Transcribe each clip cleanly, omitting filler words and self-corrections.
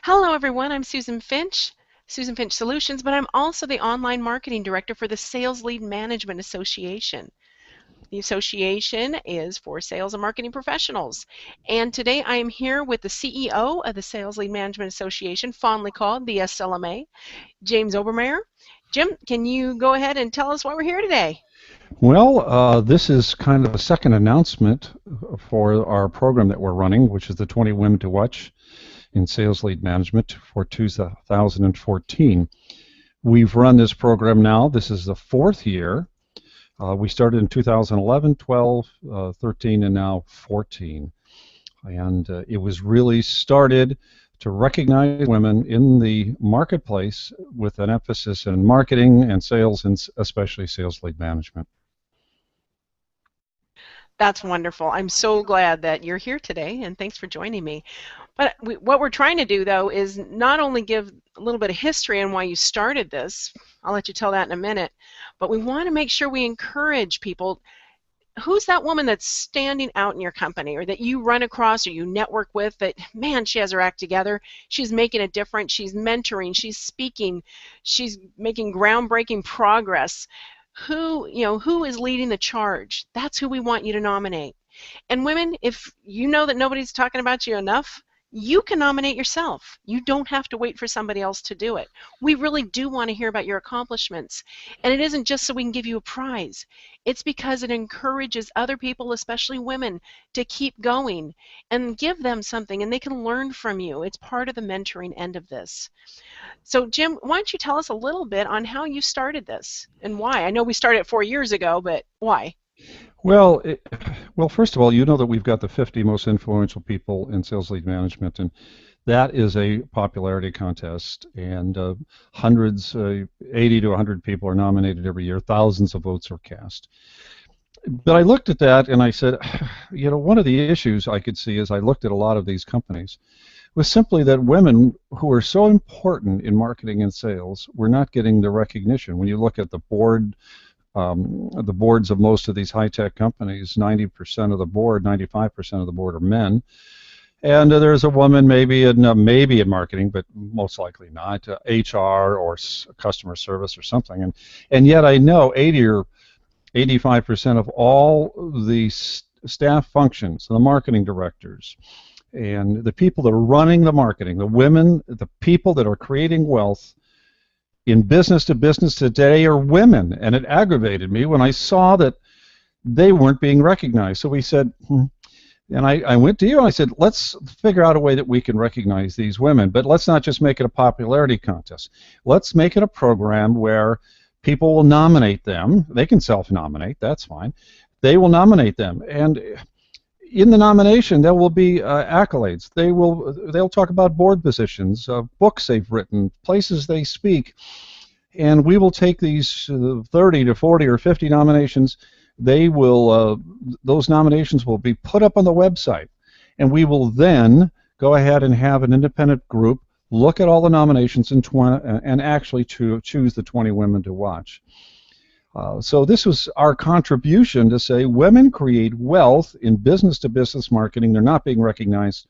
Hello, everyone. I'm Susan Finch, Susan Finch Solutions, but I'm also the online marketing director for the Sales Lead Management Association. The association is for sales and marketing professionals. And today I am here with the CEO of the Sales Lead Management Association, fondly called the SLMA, James Obermayer. Jim, can you go ahead and tell us why we're here today? Well, this is kind of a second announcement for our program that we're running, which is the 20 Women to Watch in Sales Lead Management for 2014. We've run this program now. This is the fourth year. We started in 2011, 12, 13, and now 14. And it was really started to recognize women in the marketplace with an emphasis in marketing and sales, and especially sales lead management. That's wonderful. I'm so glad that you're here today, and thanks for joining me. But what we're trying to do, though, is not only give a little bit of history on why you started this, I'll let you tell that in a minute, but we want to make sure we encourage people. Who's that woman that's standing out in your company or that you run across or you network with that, man, she has her act together, she's making a difference, she's mentoring, she's speaking, she's making groundbreaking progress. Who is leading the charge? That's who we want you to nominate. And women, if you know that nobody's talking about you enough, you can nominate yourself. You don't have to wait for somebody else to do it. We really do want to hear about your accomplishments. And it isn't just so we can give you a prize. It's because it encourages other people, especially women, to keep going and give them something, and they can learn from you. It's part of the mentoring end of this. So, Jim, why don't you tell us a little bit on how you started this and why? I know we started it 4 years ago, but why? Well, first of all, you know that we've got the 50 most influential people in sales lead management, and that is a popularity contest, and hundreds, 80 to 100 people are nominated every year. Thousands of votes are cast. But I looked at that and I said, one of the issues I could see as I looked at a lot of these companies was simply that women who are so important in marketing and sales were not getting the recognition. When you look at the boards of most of these high-tech companies, 90% of the board, 95% of the board are men. And there's a woman maybe in marketing, but most likely not, HR or customer service or something. And yet I know 80 or 85% of all the staff functions, the marketing directors, and the people that are running the marketing, the women, the people that are creating wealth in business to business today are women. And it aggravated me when I saw that they weren't being recognized. So we said, and I went to you and I said, let's figure out a way that we can recognize these women, but let's not just make it a popularity contest. Let's make it a program where people will nominate them. They can self-nominate, that's fine. They will nominate them, and in the nomination there will be accolades. They'll talk about board positions, books they've written, places they speak, and we will take these 30 to 40 or 50 nominations. Those nominations will be put up on the website, and we will then go ahead and have an independent group look at all the nominations and actually choose the 20 women to watch. So this was our contribution to say women create wealth in business-to-business marketing. They're not being recognized.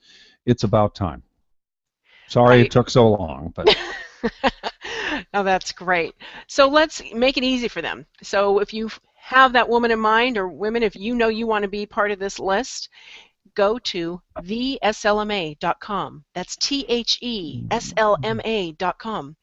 It's about time. Sorry it took so long, but no, that's great. So let's make it easy for them. So if you have that woman in mind, or women, if you know you want to be part of this list, go to theslma.com. That's THESLMA.com.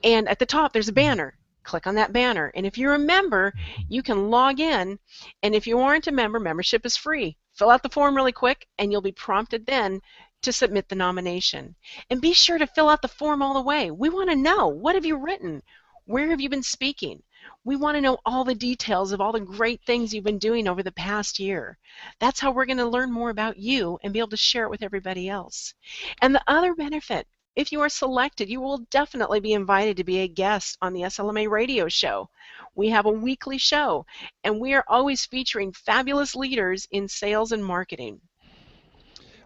And at the top there's a banner. Click on that banner, and if you're a member, you can log in, and if you aren't a member, membership is free. Fill out the form really quick, and you'll be prompted then to submit the nomination. And be sure to fill out the form all the way. We want to know, what have you written? Where have you been speaking? We want to know all the details of all the great things you've been doing over the past year. That's how we're going to learn more about you and be able to share it with everybody else. And the other benefit, if you are selected, you will definitely be invited to be a guest on the SLMA radio show. We have a weekly show, and we are always featuring fabulous leaders in sales and marketing.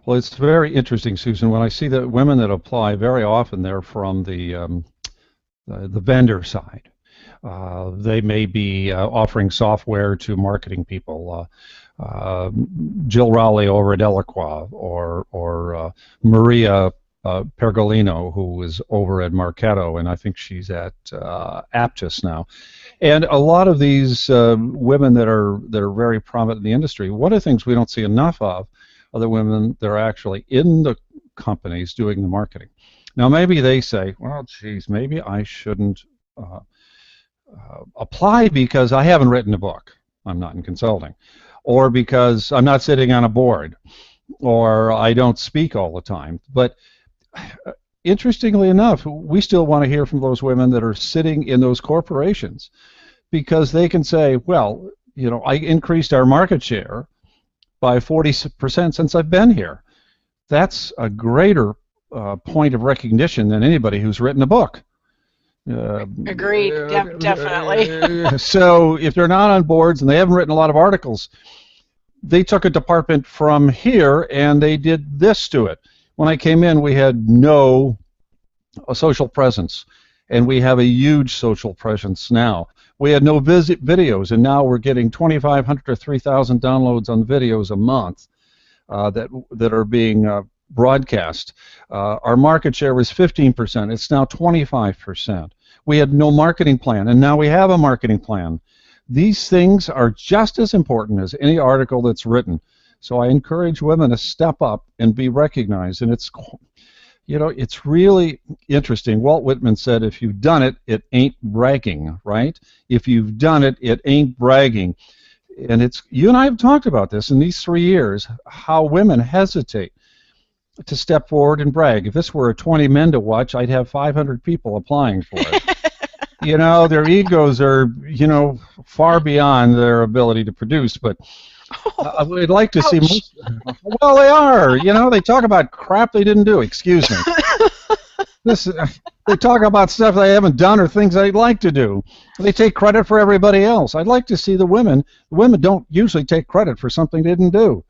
Well, it's very interesting, Susan. When I see the women that apply, very often they're from the vendor side. They may be offering software to marketing people. Jill Rowley over at Eloqua, or Maria Pergolino, who is over at Marketo, and I think she's at Aptus now. And a lot of these women that are very prominent in the industry, one of the things we don't see enough of are the women that are actually in the companies doing the marketing. Now, maybe they say, well, geez, maybe I shouldn't apply because I haven't written a book. I'm not in consulting. Or because I'm not sitting on a board. Or I don't speak all the time. But interestingly enough, we still want to hear from those women that are sitting in those corporations, because they can say, well, you know, I increased our market share by 40% since I've been here. That's a greater point of recognition than anybody who's written a book. Agreed, definitely. So if they're not on boards and they haven't written a lot of articles, they took a department from here and they did this to it. When I came in, we had no social presence, and we have a huge social presence now. We had no videos, and now we're getting 2,500 to 3,000 downloads on videos a month that are being broadcast. Our market share was 15%. It's now 25%. We had no marketing plan, and now we have a marketing plan. These things are just as important as any article that's written. So I encourage women to step up and be recognized. And it's, you know, it's really interesting. Walt Whitman said, if you've done it, it ain't bragging, right? If you've done it, it ain't bragging. And it's, you and I have talked about this in these 3 years, how women hesitate to step forward and brag. If this were 20 men to watch, I'd have 500 people applying for it. You know, their egos are, you know, far beyond their ability to produce, but we'd like to see most, well, they are, you know, they talk about crap they didn't do, excuse me. They talk about stuff they haven't done or things they'd like to do. They take credit for everybody else. I'd like to see the women don't usually take credit for something they didn't do.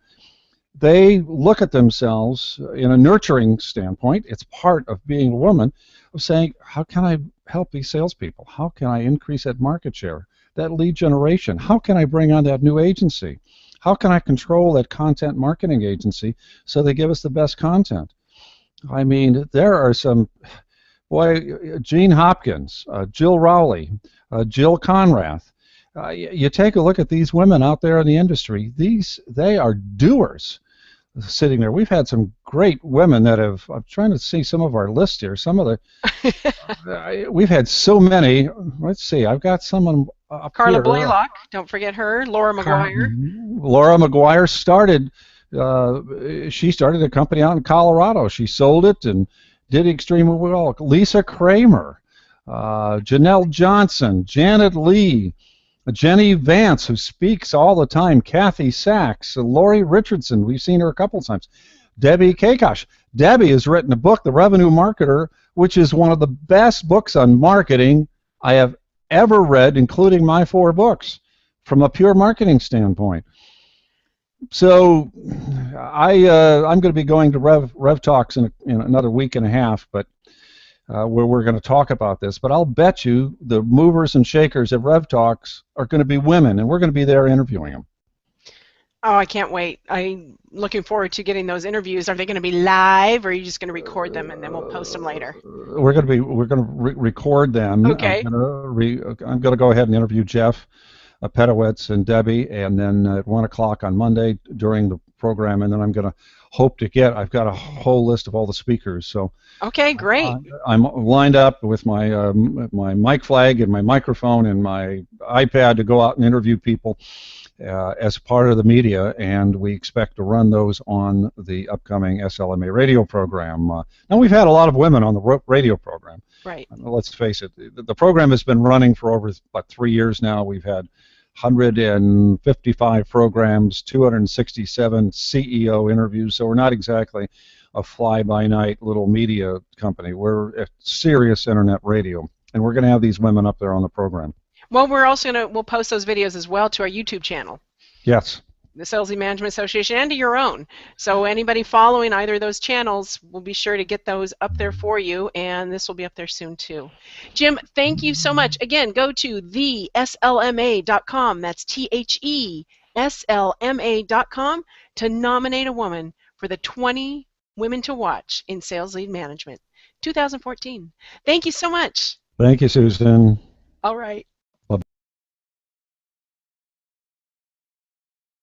They look at themselves in a nurturing standpoint. It's part of being a woman, of saying, how can I help these salespeople? How can I increase that market share, that lead generation? How can I bring on that new agency? How can I control that content marketing agency so they give us the best content? I mean, there are some, boy, Jeanne Hopkins, Jill Rowley, Jill Conrath. You take a look at these women out there in the industry. They are doers sitting there. We've had some great women that have, I'm trying to see some of our list here. Some of the, we've had so many. Let's see, I've got someone up Carla here. Blaylock, don't forget her. Laura McGuire. Laura McGuire started, she started a company out in Colorado. She sold it and did extremely well. Lisa Kramer, Janelle Johnson, Janet Lee, Jenny Vance, who speaks all the time, Kathy Sachs, Lori Richardson, we've seen her a couple times, Debbie Kakosh. Debbie has written a book, The Revenue Marketer, which is one of the best books on marketing I have ever read, including my 4 books, from a pure marketing standpoint. So I'm going to be going to Rev Talks in another week and a half, but where we're going to talk about this. But I'll bet you the movers and shakers at Rev Talks are going to be women, and we're going to be there interviewing them. Oh, I can't wait. I'm looking forward to getting those interviews. Are they going to be live, or are you just going to record them and then we'll post them later? We're going to record them. Okay. I'm going to go ahead and interview Jeff Pedowitz and Debbie, and then at 1 o'clock on Monday during the program, and then I'm going to hope to I've got a whole list of all the speakers. So okay, great. I'm lined up with my my mic flag and my microphone and my iPad to go out and interview people as part of the media, and we expect to run those on the upcoming SLMA radio program. Now, we've had a lot of women on the radio program. Right. Let's face it, the program has been running for over about 3 years now. We've had 155 programs, 267 CEO interviews, so we're not exactly a fly-by-night little media company. We're a serious internet radio, and we're going to have these women up there on the program. Well, we're also we'll post those videos as well to our YouTube channel. Yes. The Salesy Management Association, and to your own. So anybody following either of those channels, we'll be sure to get those up there for you, and this will be up there soon too. Jim, thank you so much. Again, go to theslma.com. That's THESLMA.com to nominate a woman for the 20 Women to Watch in Sales Lead Management, 2014. Thank you so much. Thank you, Susan. All right.